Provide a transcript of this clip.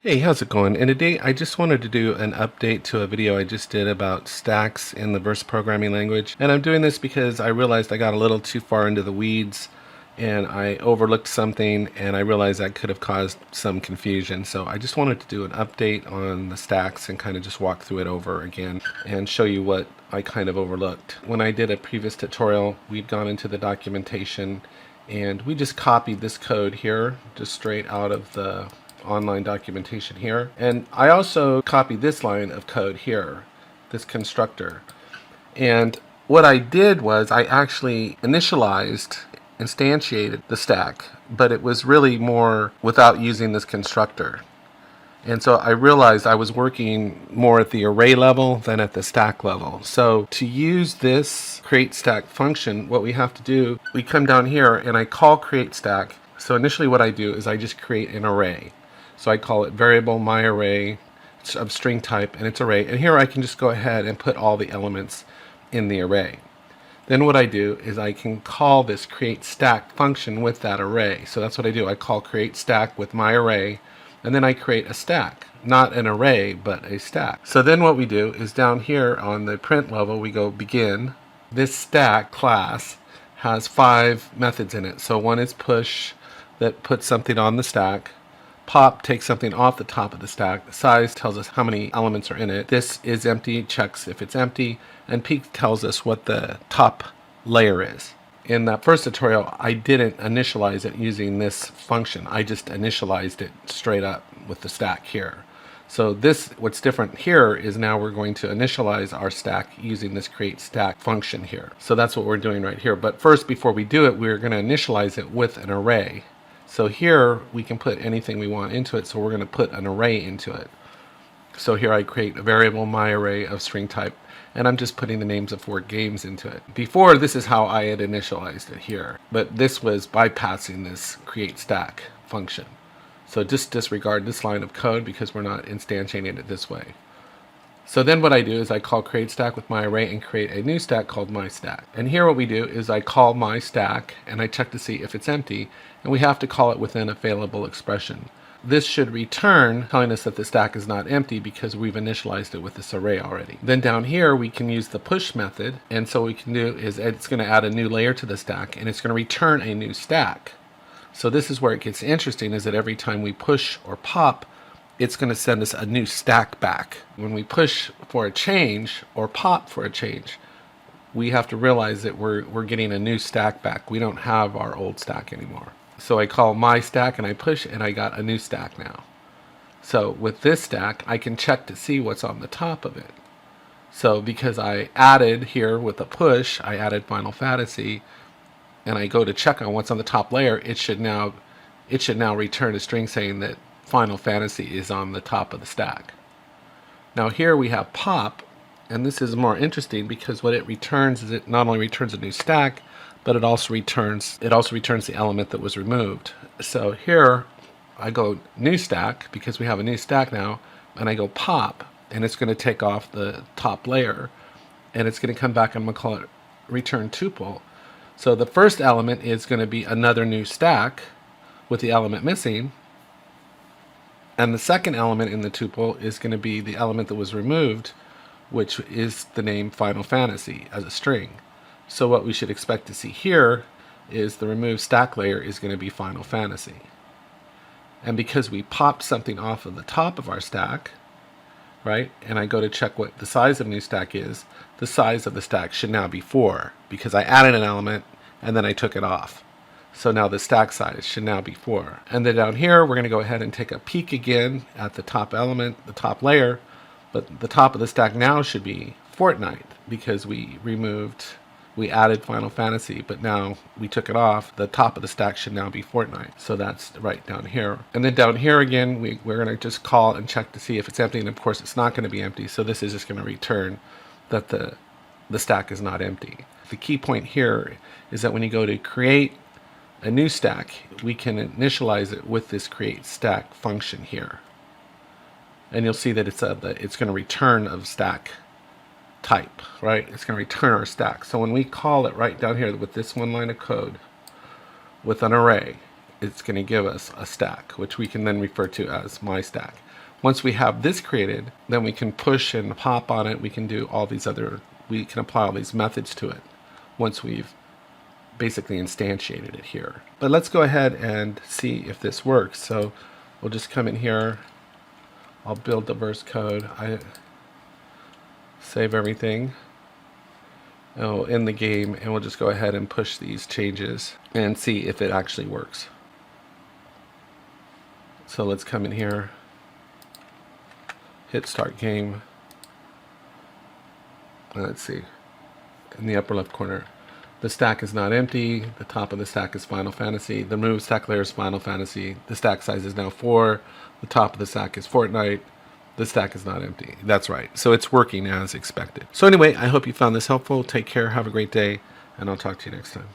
Hey, how's it going? And today I just wanted to do an update to a video I just did about stacks in the verse programming language. And I'm doing this because I realized I got a little too far into the weeds and I overlooked something and I realized that could have caused some confusion. So I just wanted to do an update on the stacks and kind of just walk through it over again and show you what I kind of overlooked. When I did a previous tutorial, we'd gone into the documentation and we just copied this code here just straight out of the online documentation here. And I also copied this line of code here, this constructor. And what I did was I actually instantiated the stack, but it was really more without using this constructor. And so I realized I was working more at the array level than at the stack level. So to use this create stack function, what we have to do, we come down here and I call create stack. So initially what I do is I just create an array. So I call it variable myArray of string type and it's array. And here I can just go ahead and put all the elements in the array. Then what I do is I can call this create stack function with that array. So that's what I do. I call create stack with myArray and then I create a stack. Not an array, but a stack. So then what we do is down here on the print level we go begin. This stack class has 5 methods in it. So one is push that puts something on the stack. Pop takes something off the top of the stack. Size tells us how many elements are in it. This is empty, checks if it's empty. And peek tells us what the top layer is. In that first tutorial, I didn't initialize it using this function. I just initialized it straight up with the stack here. So what's different here is now we're going to initialize our stack using this create stack function here. So that's what we're doing right here. But first, before we do it, we're going to initialize it with an array. So here we can put anything we want into it, so we're going to put an array into it. So here I create a variable myArray of string type, and I'm just putting the names of 4 games into it. Before, this is how I had initialized it here, but this was bypassing this create stack function. So just disregard this line of code because we're not instantiating it this way. So then what I do is I call create stack with myArray and create a new stack called myStack. And here what we do is I call myStack and I check to see if it's empty, and we have to call it within a failable expression. This should return telling us that the stack is not empty because we've initialized it with this array already. Then down here we can use the push method, and so what we can do is it's going to add a new layer to the stack and it's going to return a new stack. So this is where it gets interesting, is that every time we push or pop, it's going to send us a new stack back. When we push for a change or pop for a change, we have to realize that we're getting a new stack back. We don't have our old stack anymore. So I call my stack and I push and I got a new stack now. So with this stack, I can check to see what's on the top of it. So because I added here with a push, I added Final Fantasy, and I go to check on what's on the top layer, it should now return a string saying that Final Fantasy is on the top of the stack. Now here we have pop, and this is more interesting because what it returns is it not only returns a new stack, but it also returns the element that was removed. So here I go new stack because we have a new stack now, and I go pop, and it's going to take off the top layer, and it's going to come back and I'm going to call it return tuple. So the first element is going to be another new stack with the element missing. And the second element in the tuple is going to be the element that was removed, which is the name Final Fantasy as a string. So what we should expect to see here is the removed stack layer is going to be Final Fantasy. And because we popped something off of the top of our stack, right, and I go to check what the size of the new stack is, the size of the stack should now be 4 because I added an element and then I took it off. So now the stack size should now be 4. And then down here, we're going to go ahead and take a peek again at the top element, the top layer. But the top of the stack now should be Fortnite because we added Final Fantasy, but now we took it off. The top of the stack should now be Fortnite. So that's right down here. And then down here again, we're going to just call and check to see if it's empty. And of course, it's not going to be empty. So this is just going to return that the stack is not empty. The key point here is that when you go to create a new stack, we can initialize it with this create stack function here, and you'll see that it's going to return of stack type, right? It's going to return our stack. So when we call it right down here with this one line of code with an array, it's going to give us a stack, which we can then refer to as my stack. Once we have this created, then we can push and pop on it. We can do all these other, we can apply all these methods to it once we've basically instantiated it here. But let's go ahead and see if this works. So we'll just come in here. I'll build the verse code. I save everything. And we'll end the game, and we'll just go ahead and push these changes and see if it actually works. So let's come in here, hit start game. Let's see, in the upper left corner, the stack is not empty. The top of the stack is Final Fantasy. The remove stack layer is Final Fantasy. The stack size is now 4. The top of the stack is Fortnite. The stack is not empty. That's right. So it's working as expected. So anyway, I hope you found this helpful. Take care. Have a great day. And I'll talk to you next time.